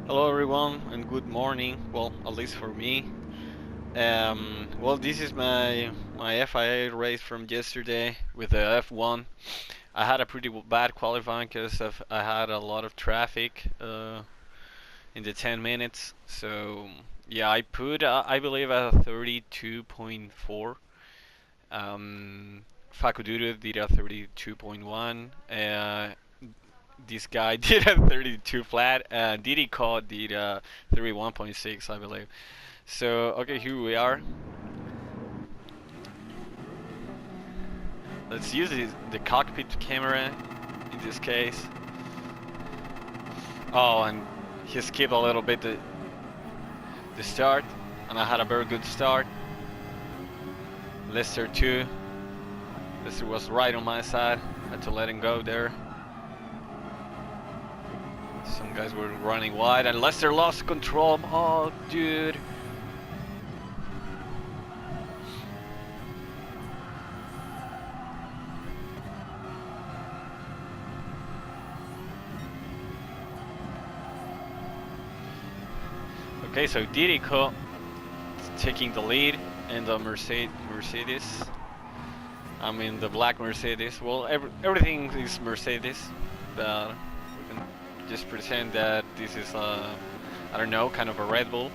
Hello everyone and good morning. Well, at least for me. Well, this is my FIA race from yesterday with the F1. I had a pretty bad qualifying because I had a lot of traffic in the 10 minutes. So yeah, I put I believe a 32.4. Fakuduro did a 32.1. This guy did a 32 flat. Diddy Code did a 31.6, I believe. So, okay, here we are. Let's use the cockpit camera in this case. Oh, and he skipped a little bit the start, and I had a very good start. Lester too. Lester was right on my side. Had to let him go there. Some guys were running wide, and Lester lost control. Oh, dude. Okay, so Dirico taking the lead in the Mercedes. I mean the black Mercedes. Well, everything is Mercedes, but we can just pretend that this is I don't know, kind of a Red Bull,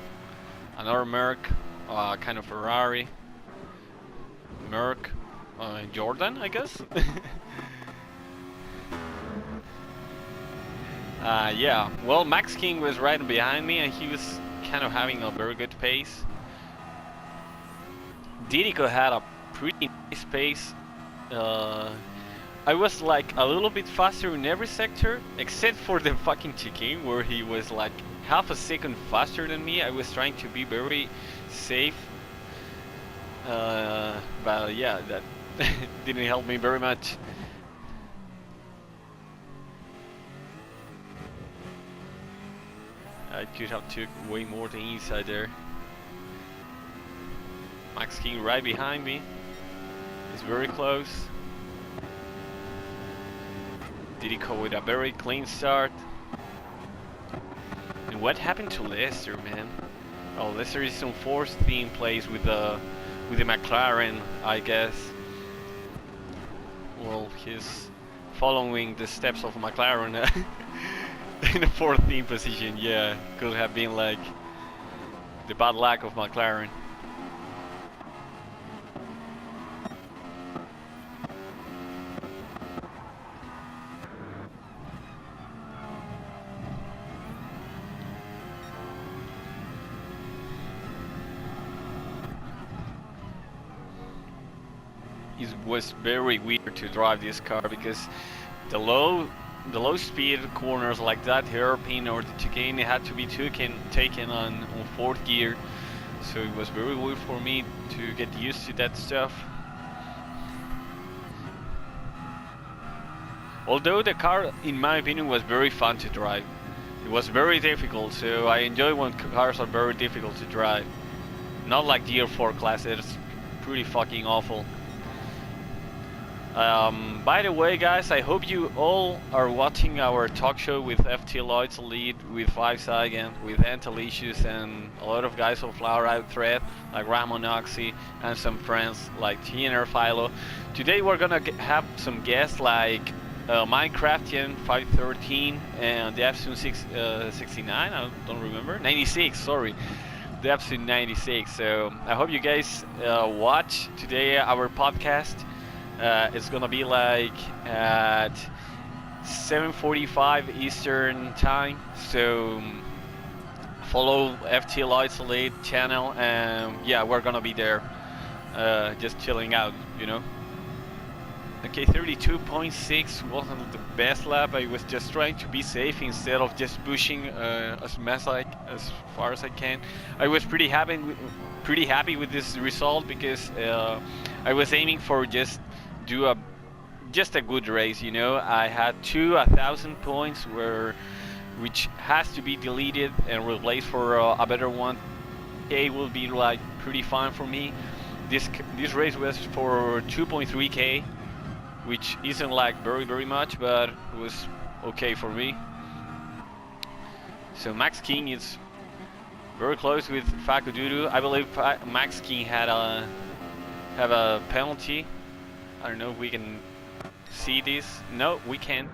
another Merc, kind of Ferrari, Merc, Jordan, I guess. Yeah. Well, Max King was right behind me, and he was kind of having a very good pace. Dirico had a pretty nice pace. I was like a little bit faster in every sector, except for the fucking chicane where he was like half a second faster than me. I was trying to be very safe, but yeah, that didn't help me very much. I could have took way more than inside there. Max King right behind me. He's very close. Dirico with a very clean start. And what happened to Lester, man? Oh, Lester is on fourth theme place with the McLaren, I guess. Well, he's following the steps of McLaren in the fourth theme position. Yeah, could have been like the bad luck of McLaren. It was very weird to drive this car because the low speed corners like that hairpin or the chicane had to be taken on fourth gear, so it was very weird for me to get used to that stuff. Although the car, in my opinion, was very fun to drive. It was very difficult, so I enjoy when cars are very difficult to drive. Not like the Year 4 class, it's pretty fucking awful. By the way, guys, I hope you all are watching our talk show with FT Lloyd's lead, with Five Sagan, with Antalicious, and a lot of guys of Flower Out Thread, like Ramon Oxy, and some friends like TNR Philo. Today we're gonna have some guests like Minecraftian 513 and the Epson 69, I don't remember, 96, sorry. The Epson 96. So I hope you guys watch today our podcast. It's gonna be like at 7:45 Eastern time. So follow FT Lights Elite channel, and yeah, we're gonna be there, just chilling out, you know. Okay, 32.6 wasn't the best lap. I was just trying to be safe instead of just pushing as far as I can. I was pretty happy with this result because I was aiming for just a good race, you know. I had 1,000 points which has to be deleted and replaced for a better one. K will be like pretty fun for me. This race was for 2.3k, which isn't like very much, but it was okay for me. So Max King is very close with Fakududu. I believe Max King had have a penalty. I don't know if we can see this. No, we can't.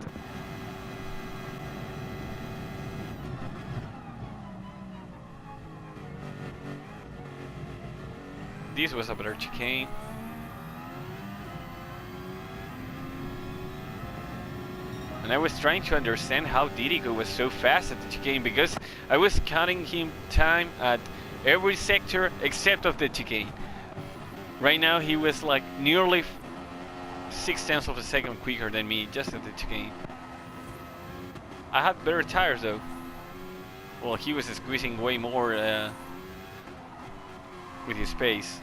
This was a better chicane. And I was trying to understand how Dirico was so fast at the chicane, because I was counting him time at every sector except of the chicane. Right now he was like nearly 0.6 of a second quicker than me just at the chicane. I had better tires though. Well, he was squeezing way more with his pace.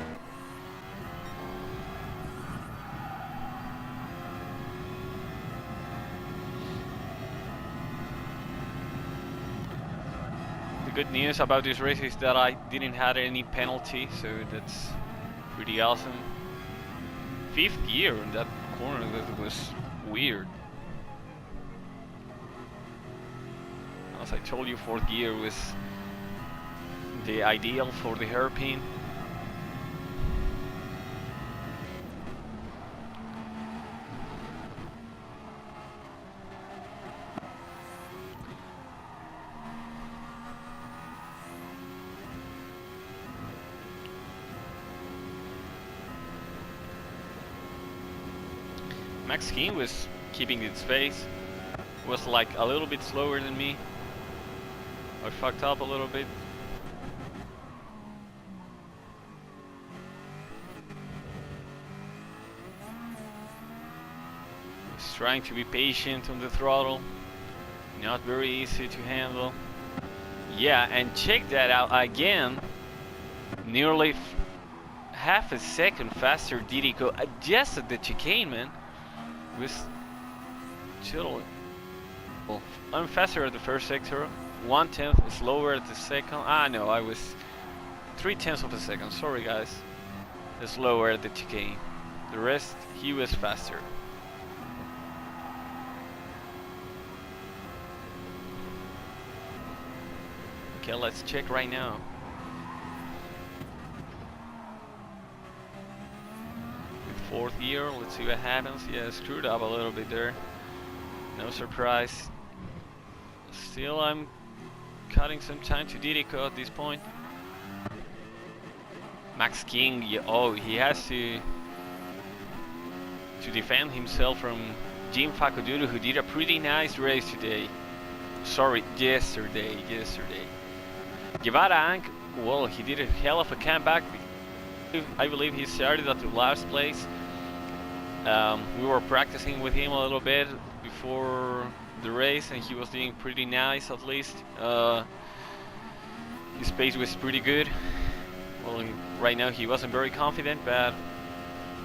The good news about this race is that I didn't have any penalty, so that's pretty awesome. 5th gear in that corner, that was weird. As I told you, 4th gear was the ideal for the hairpin. Max King was keeping its pace, was like a little bit slower than me. I fucked up a little bit. Was trying to be patient on the throttle, not very easy to handle. Yeah, and check that out again, nearly half a second faster Dirico just at the chicane, man. Was chill. Well, I'm faster at the first sector, 1/10 slower at the second. Ah no, I was 0.3 of a second, sorry guys. Slower at the chicane. The rest, he was faster. Okay, let's check right now. With 4th gear, let's see what happens. Yeah, screwed up a little bit there. No surprise. Still, I'm cutting some time to Dirico at this point. Max King, oh, he has to defend himself from Jim Fakududu, who did a pretty nice race today. Sorry, yesterday. Guevara, well, he did a hell of a comeback. I believe he started at the last place. We were practicing with him a little bit before the race, and he was doing pretty nice at least. His pace was pretty good. Well, right now he wasn't very confident, but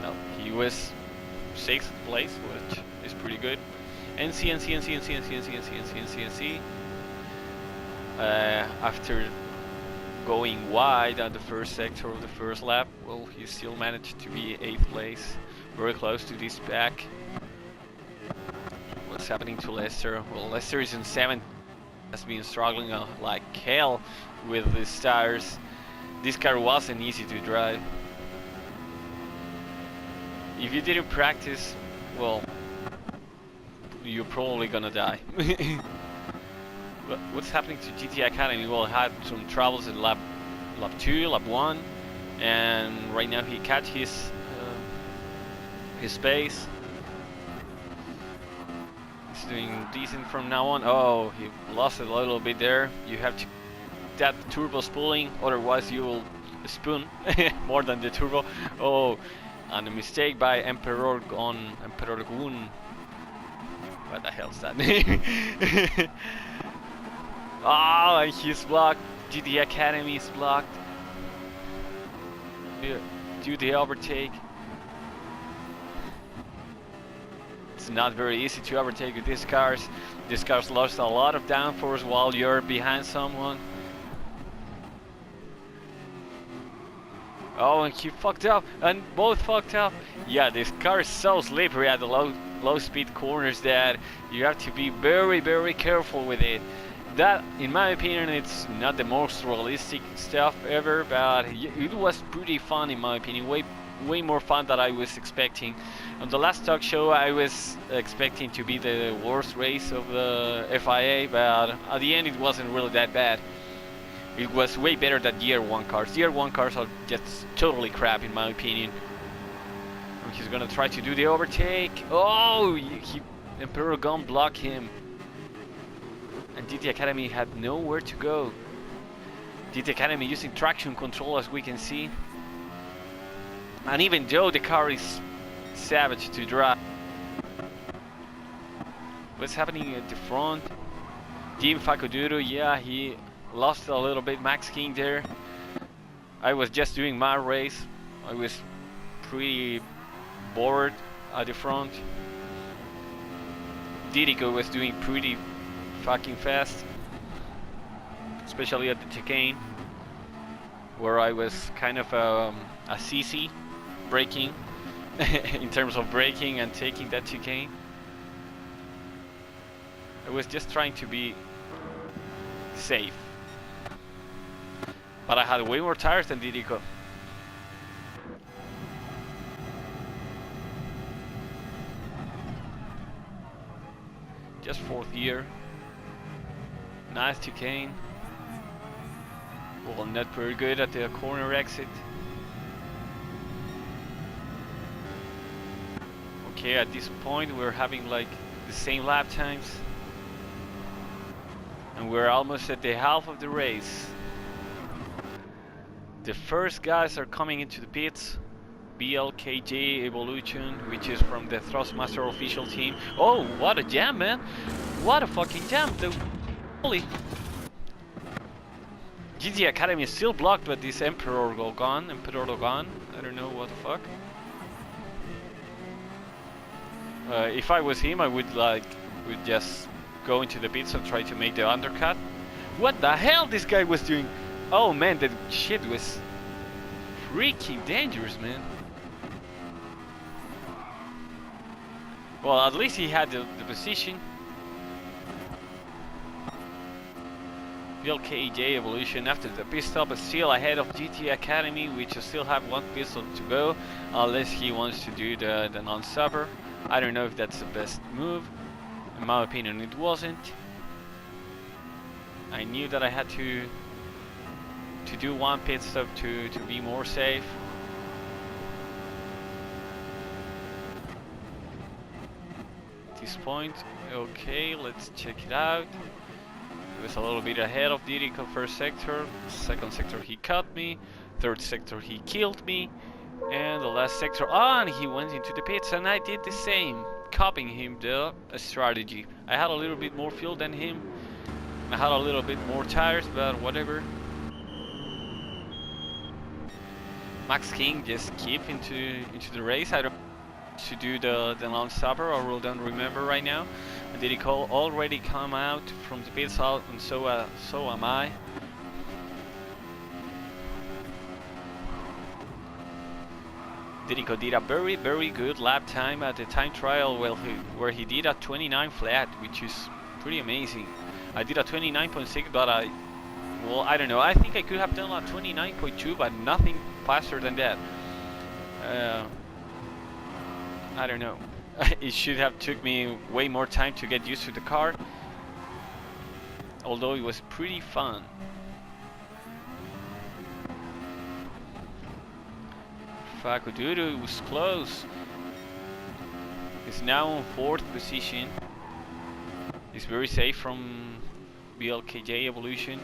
no, he was 6th place, which is pretty good. NC. After going wide at the first sector of the first lap, well, he still managed to be 8th place, very close to this pack. What's happening to Lester? Well, Lester is in 7th, has been struggling like hell with his tires. This car wasn't easy to drive. If you didn't practice, well, you're probably gonna die. But what's happening to GT Academy? Well, had some troubles at lap 2, lap 1, and right now he catch his pace. He's doing decent from now on. Oh, he lost it a little bit there. You have to that turbo spooling, otherwise you will spoon more than the turbo. Oh, and a mistake by Emperor Gun. What the hell's that name? Oh, and he's blocked. GT Academy is blocked. Do the overtake. It's not very easy to overtake with these cars. These cars lost a lot of downforce while you're behind someone. Oh, and he fucked up, and both fucked up. Yeah, this car is so slippery at the low speed corners that you have to be very, very careful with it. that, in my opinion, it's not the most realistic stuff ever, but it was pretty fun in my opinion. Way more fun than I was expecting. On the last talk show, I was expecting to be the worst race of the FIA, but at the end, it wasn't really that bad. It was way better than Year 1 cars. Year 1 cars are just totally crap, in my opinion. He's gonna try to do the overtake. Oh, Emperor Gun blocked him. And GT Academy had nowhere to go. GT Academy using traction control, as we can see. And even though the car is savage to drive. What's happening at the front? Jim Fakuduro, yeah, he lost a little bit. Max King there. I was just doing my race. I was pretty bored at the front. Dirico was doing pretty fucking fast, especially at the chicane, where I was kind of a CC braking in terms of braking and taking that chicane. I was just trying to be safe, but I had way more tires than Dirico. Just 4th year. Nice chicane. Well, not very good at the corner exit. Okay, at this point we're having like the same lap times. And we're almost at the half of the race. The first guys are coming into the pits. BLKJ Evolution, which is from the Thrustmaster official team. Oh, what a jam, man! What a fucking jam! Holy! GT Academy is still blocked by this Emperor Logan. I don't know what the fuck. If I was him, I would just go into the pits and try to make the undercut. What the hell this guy was doing? Oh man, that shit was freaking dangerous, man. Well, at least he had the position. BLKJ Evolution after the pit stop is still ahead of GT Academy, which still have 1 pit stop to go, unless he wants to do the non-stopper. I don't know if that's the best move. In my opinion, it wasn't. I knew that I had to do 1 pit stop to be more safe. At this point, okay, let's check it out. He was a little bit ahead of Dirico first sector. Second sector he cut me. Third sector he killed me. And the last sector, and he went into the pits, and I did the same, copying him the strategy. I had a little bit more fuel than him. I had a little bit more tires, but whatever. Max King just keep into the race. I don't to do the non-stopper, I really don't remember right now. Did he already come out from the pits out, and so am I. Dirico did a very good lap time at the time trial, where he did a 29 flat, which is pretty amazing. I did a 29.6, but I don't know. I think I could have done a 29.2, but nothing faster than that. I don't know. It should have took me way more time to get used to the car, although it was pretty fun. Fakuduru was close. He's now on 4th position. He's very safe from BLKJ Evolution.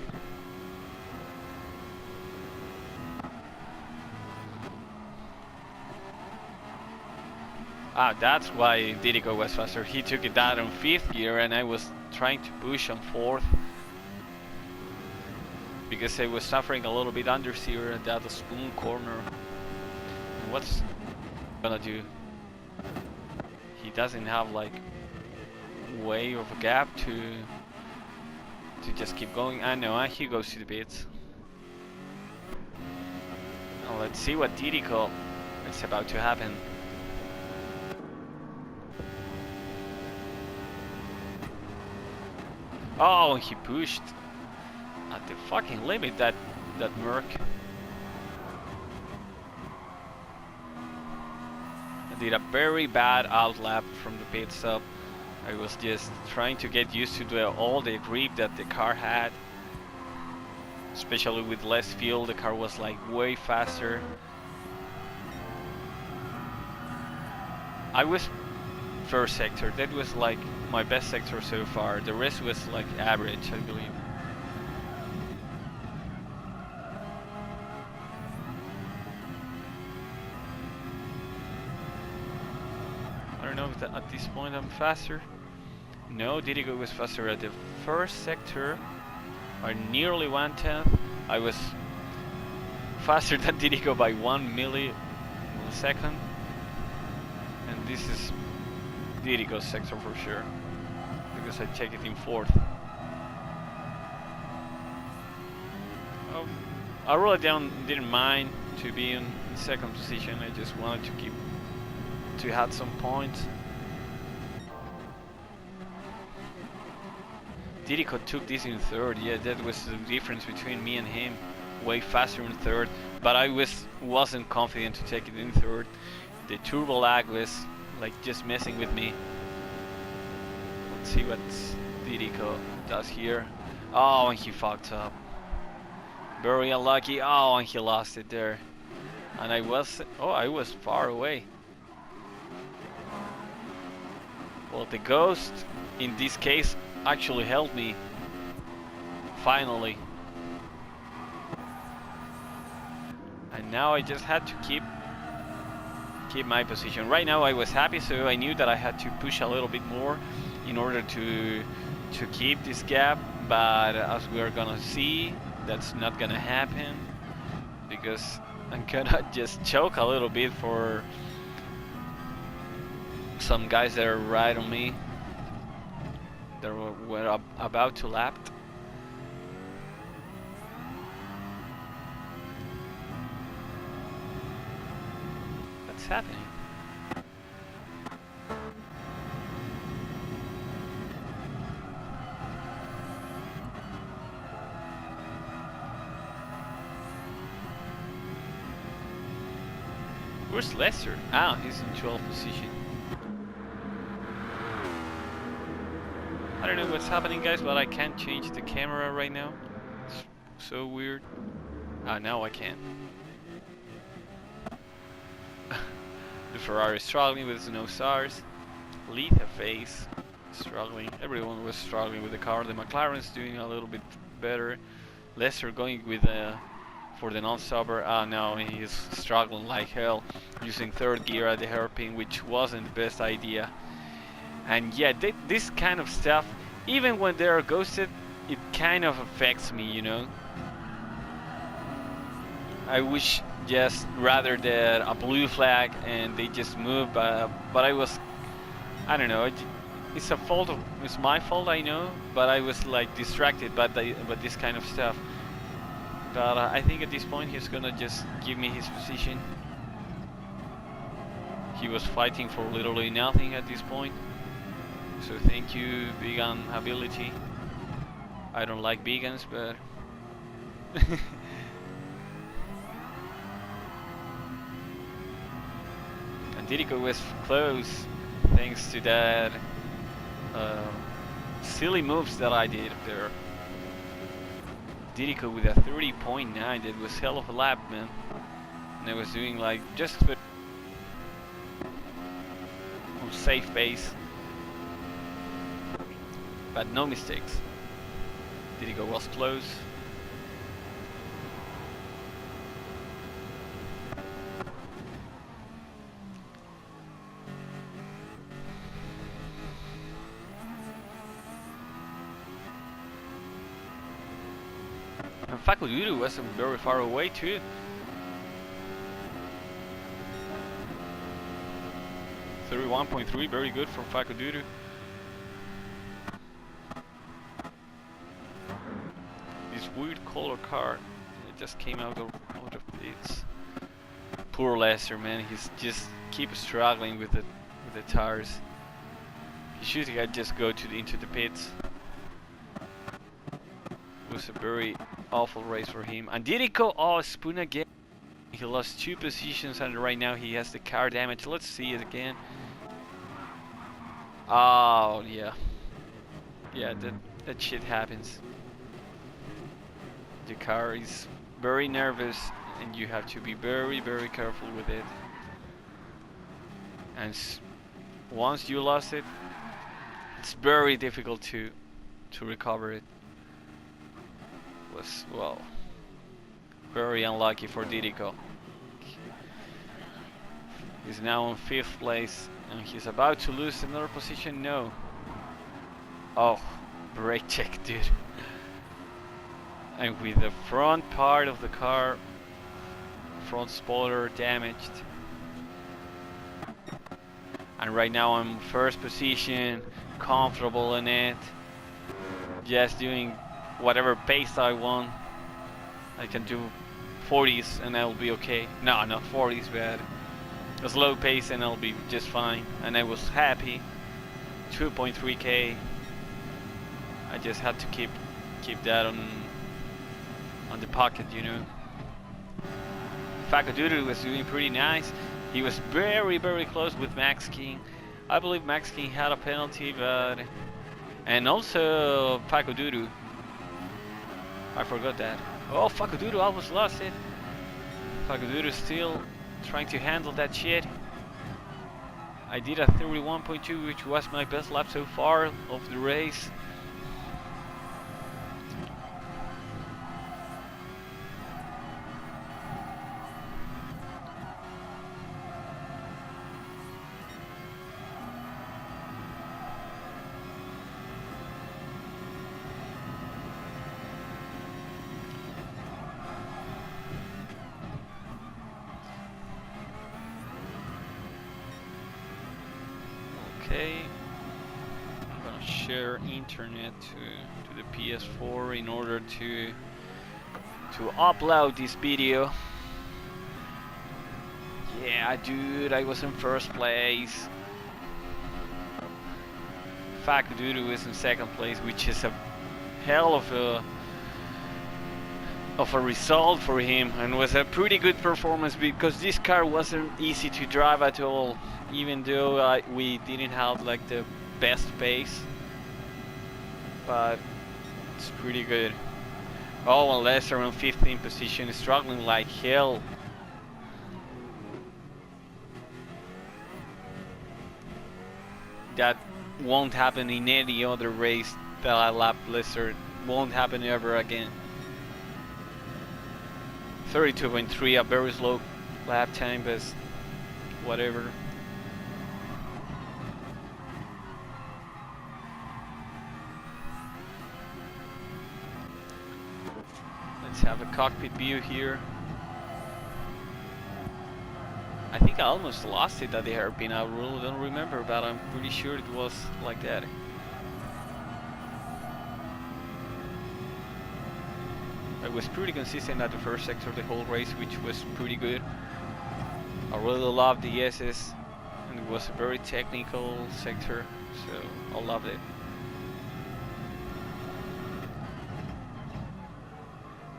Ah, that's why Dirico was faster. He took it down on 5th gear, and I was trying to push on 4th because I was suffering a little bit understeer at that spoon corner. And what's he gonna do? He doesn't have like way of a gap to just keep going. I know, he goes to the pits. Now let's see what Dirico is about to happen. Oh, he pushed at the fucking limit, that Merc. I did a very bad outlap from the pit stop. I was just trying to get used to all the grip that the car had. Especially with less fuel, the car was like way faster. I was first sector, that was like my best sector so far. The rest was like average, I believe. I don't know if at this point I'm faster. No, Dirigo was faster at the first sector by nearly 1/10. I was faster than Dirigo by 1 millisecond. And this is Dirigo's sector for sure, because I checked it in fourth. I really didn't mind to be in second position. I just wanted to have some points. Dirigo took this in third. Yeah, that was the difference between me and him. Way faster in third, but I wasn't confident to take it in third. The turbo lag was like just messing with me. Let's see what Dirigo does here. Oh, and he fucked up. Very unlucky. Oh, and he lost it there. And I was far away. Well, the ghost in this case actually helped me. Finally. And now I just had to keep my position. Right now I was happy, so I knew that I had to push a little bit more in order to keep this gap, but as we're gonna see, that's not gonna happen, because I'm gonna just choke a little bit for some guys that are right on me. They were about to lap. What's happening? Where's Lester? Ah, he's in 12th position. I don't know what's happening, guys, but I can't change the camera right now. It's so weird. Ah, now I can. The Ferrari is struggling with no stars. Letha face struggling. Everyone was struggling with the car. The McLaren's doing a little bit better. Lester going with for the non-stopper. Ah, no, he's struggling like hell, using third gear at the hairpin, which wasn't the best idea. And yeah, this kind of stuff, even when they are ghosted, it kind of affects me, you know. I wish just rather that a blue flag and they just move, but I don't know. It's my fault, I know, but I was like distracted by this kind of stuff. But I think at this point he's gonna just give me his position. He was fighting for literally nothing at this point. So thank you, vegan ability. I don't like vegans, but and Dirigo was close thanks to that silly moves that I did there. Dirigo with a 30.9, that was hell of a lap, man. And I was doing like just on safe pace, but no mistakes. Dirigo was close. And Fakuduru wasn't very far away too. .3, very good from Fakuduru. This weird color car, it just came out of pits. Poor Lester, man, he's just keeps struggling with the tires. He should have just go into the pits. was a very awful race for him. And did it go? Oh, Spoon again. He lost 2 positions and right now he has the car damage. Let's see it again. Oh, yeah. Yeah, that shit happens. The car is very nervous and you have to be very, very careful with it. And once you lost it, it's very difficult to recover it. Was, well, very unlucky for Didiko. He's now in 5th place and he's about to lose another position. No. Oh, brake check, dude. And with the front part of the car, front spoiler damaged. And right now I'm 1st position, comfortable in it. Just doing whatever pace I want. I can do 40s and I'll be okay. No, not 40s, but a slow pace and I'll be just fine. And I was happy. 2.3k. I just had to keep that on the pocket, you know. Fakaduru was doing pretty nice. He was very, very close with Max King. I believe Max King had a penalty, but... And also Fakaduru. I forgot that. Oh, Fakaduru almost lost it. Fakaduru still trying to handle that shit. I did a 31.2, which was my best lap so far of the race. Okay, I'm gonna share internet to the PS4 in order to upload this video. Yeah, dude, I was in 1st place. Fakaduru is in 2nd place, which is a hell of a result for him, and was a pretty good performance because this car wasn't easy to drive at all. Even though we didn't have like the best pace, but it's pretty good. Oh, and Lester on 15th position, struggling like hell. That won't happen in any other race that I lap Lester. Won't happen ever again. 32.3, a very slow lap time, but whatever. Let's have a cockpit view here. I think I almost lost it at the hairpin. I really don't remember, but I'm pretty sure it was like that. I was pretty consistent at the 1st sector the whole race, which was pretty good. I really loved the SS, and it was a very technical sector, so I loved it.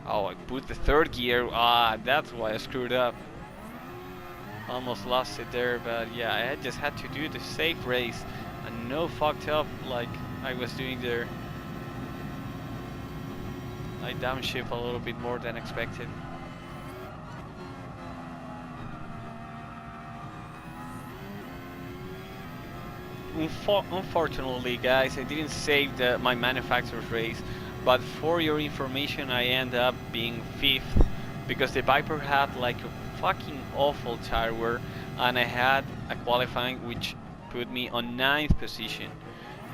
Oh, I put the 3rd gear. Ah, that's why I screwed up. Almost lost it there, but yeah, I just had to do the safe race and no fucked up like I was doing there. I downshift a little bit more than expected. Unfortunately, guys, I didn't save my manufacturer's race. But for your information, I end up being 5th because the Viper had like a fucking awful tire wear, and I had a qualifying which put me on 9th position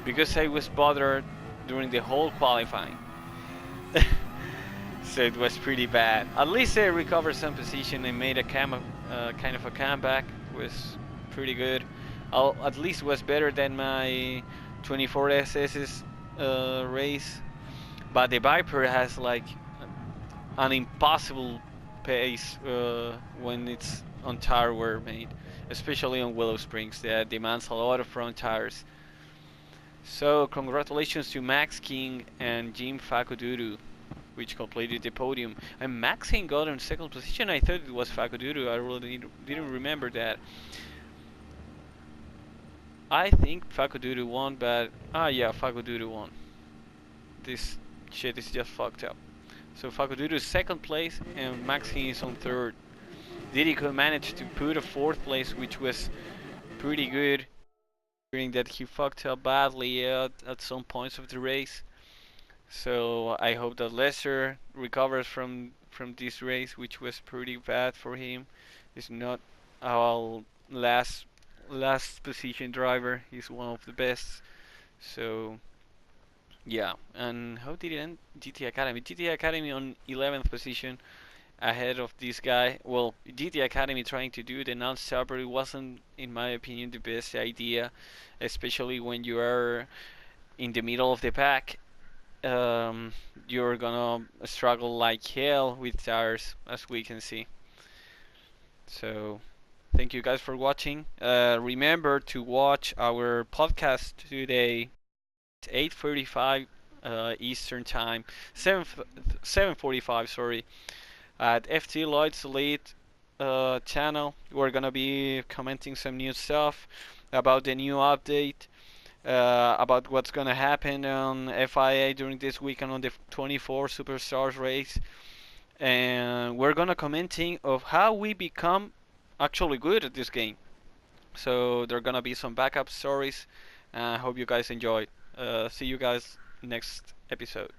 because I was bothered during the whole qualifying. So it was pretty bad. At least I recovered some position and made a kind of a comeback. It was pretty good. At least was better than my 24 SS's race. But the Viper has like an impossible pace when it's on tire wear, mate. Especially on Willow Springs, that demands a lot of front tires. So congratulations to Max King and Jim Fakuduru. which completed the podium. And Maxine got in second position. I thought it was Fakuduru. I really didn't remember that. I think Fakuduru won, but yeah, Fakuduru won. This shit is just fucked up. So Fakuduru is second place, and Maxine is on third. Didiko managed to put a fourth place, which was pretty good, considering that he fucked up badly at some points of the race. So I hope that Lester recovers from this race, which was pretty bad for him. He's not our last position driver. He's one of the best. So yeah. And how did it end? GT Academy. GT Academy on 11th position, ahead of this guy. Well, GT Academy trying to do the non-stopper wasn't, in my opinion, the best idea, especially when you are in the middle of the pack. You're gonna struggle like hell with tires, as we can see. So, thank you guys for watching. Remember to watch our podcast today at 8:45 Eastern Time, 7:45, sorry, at FT Lloyd's Elite channel. We're gonna be commenting some new stuff about the new update, about what's gonna happen on FIA during this weekend on the 24 Superstars race, and we're gonna commenting of how we become actually good at this game. So there are gonna be some backup stories. I hope you guys enjoyed. See you guys next episode.